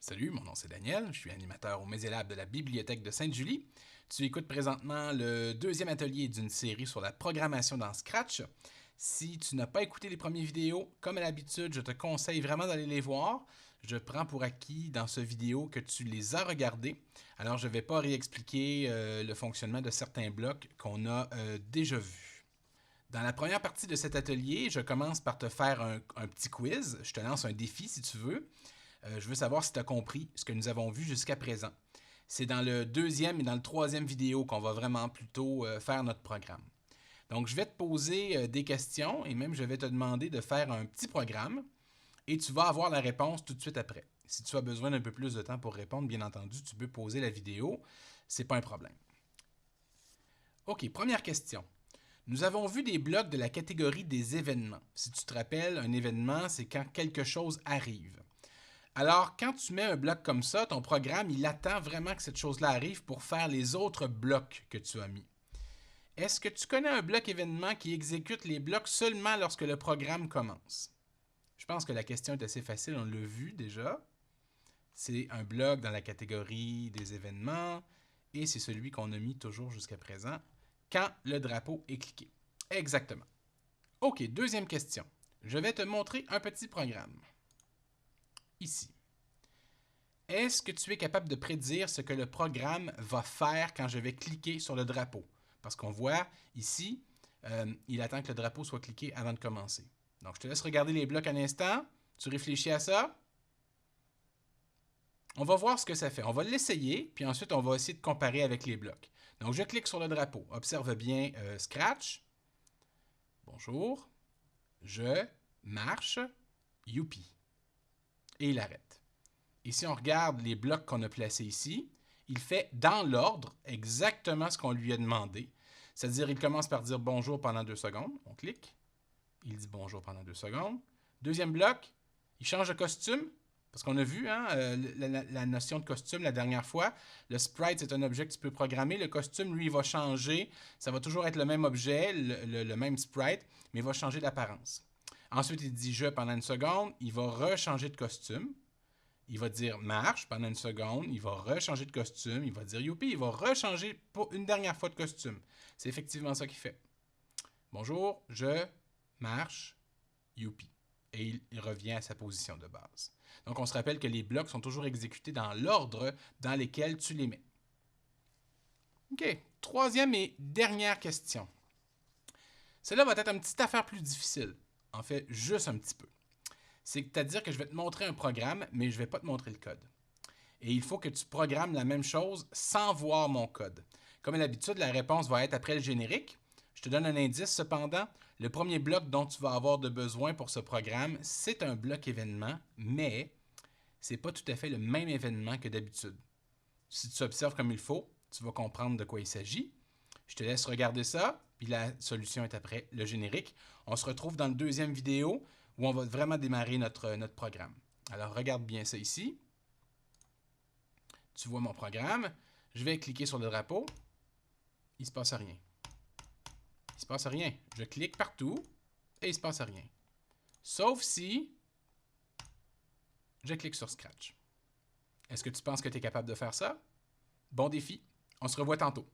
Salut, mon nom c'est Daniel, je suis animateur au Médialab de la Bibliothèque de Sainte-Julie. Tu écoutes présentement le deuxième atelier d'une série sur la programmation dans Scratch. Si tu n'as pas écouté les premières vidéos, comme à l'habitude, je te conseille vraiment d'aller les voir. Je prends pour acquis dans ce vidéo que tu les as regardées. Alors je ne vais pas réexpliquer le fonctionnement de certains blocs qu'on a déjà vus. Dans la première partie de cet atelier, je commence par te faire un petit quiz. Je te lance un défi si tu veux. Je veux savoir si tu as compris ce que nous avons vu jusqu'à présent. C'est dans le deuxième et dans le troisième vidéo qu'on va vraiment plutôt faire notre programme. Donc, je vais te poser des questions et même je vais te demander de faire un petit programme et tu vas avoir la réponse tout de suite après. Si tu as besoin d'un peu plus de temps pour répondre, bien entendu, tu peux pauser la vidéo. Ce n'est pas un problème. OK, première question. Nous avons vu des blocs de la catégorie des événements. Si tu te rappelles, un événement, c'est quand quelque chose arrive. Alors, quand tu mets un bloc comme ça, ton programme, il attend vraiment que cette chose-là arrive pour faire les autres blocs que tu as mis. Est-ce que tu connais un bloc événement qui exécute les blocs seulement lorsque le programme commence? Je pense que la question est assez facile, on l'a vu déjà. C'est un bloc dans la catégorie des événements et c'est celui qu'on a mis toujours jusqu'à présent quand le drapeau est cliqué. Exactement. OK, deuxième question. Je vais te montrer un petit programme. Ici. Est-ce que tu es capable de prédire ce que le programme va faire quand je vais cliquer sur le drapeau? Parce qu'on voit ici, il attend que le drapeau soit cliqué avant de commencer. Donc, je te laisse regarder les blocs un instant. Tu réfléchis à ça. On va voir ce que ça fait. On va l'essayer, puis ensuite, on va essayer de comparer avec les blocs. Donc, je clique sur le drapeau. Observe bien Scratch. Bonjour. Je marche. Youpi. Et il arrête. Et si on regarde les blocs qu'on a placés ici, il fait dans l'ordre exactement ce qu'on lui a demandé. C'est-à-dire, il commence par dire bonjour pendant 2 secondes. On clique. Il dit bonjour pendant 2 secondes. Deuxième bloc, il change de costume. Parce qu'on a vu la notion de costume la dernière fois. Le sprite, c'est un objet que tu peux programmer. Le costume, lui, il va changer. Ça va toujours être le même objet, le même sprite, mais il va changer d'apparence. Ensuite, il dit « je » pendant 1 seconde. Il va rechanger de costume. Il va dire « marche » pendant 1 seconde. Il va rechanger de costume. Il va dire « youpi ». Il va rechanger pour une dernière fois de costume. C'est effectivement ça qu'il fait. Bonjour, je marche, youpi. Et il revient à sa position de base. Donc, on se rappelle que les blocs sont toujours exécutés dans l'ordre dans lequel tu les mets. OK. Troisième et dernière question. Celle-là va être une petite affaire plus difficile. En fait, juste un petit peu. C'est-à-dire que je vais te montrer un programme, mais je ne vais pas te montrer le code. Et il faut que tu programmes la même chose sans voir mon code. Comme à l'habitude, la réponse va être après le générique. Je te donne un indice cependant. Le premier bloc dont tu vas avoir de besoin pour ce programme, c'est un bloc événement, mais ce n'est pas tout à fait le même événement que d'habitude. Si tu observes comme il faut, tu vas comprendre de quoi il s'agit. Je te laisse regarder ça, puis la solution est après le générique. On se retrouve dans le deuxième vidéo où on va vraiment démarrer notre programme. Alors, regarde bien ça ici. Tu vois mon programme. Je vais cliquer sur le drapeau. Il ne se passe rien. Il ne se passe rien. Je clique partout et il ne se passe rien. Sauf si je clique sur Scratch. Est-ce que tu penses que tu es capable de faire ça? Bon défi. On se revoit tantôt.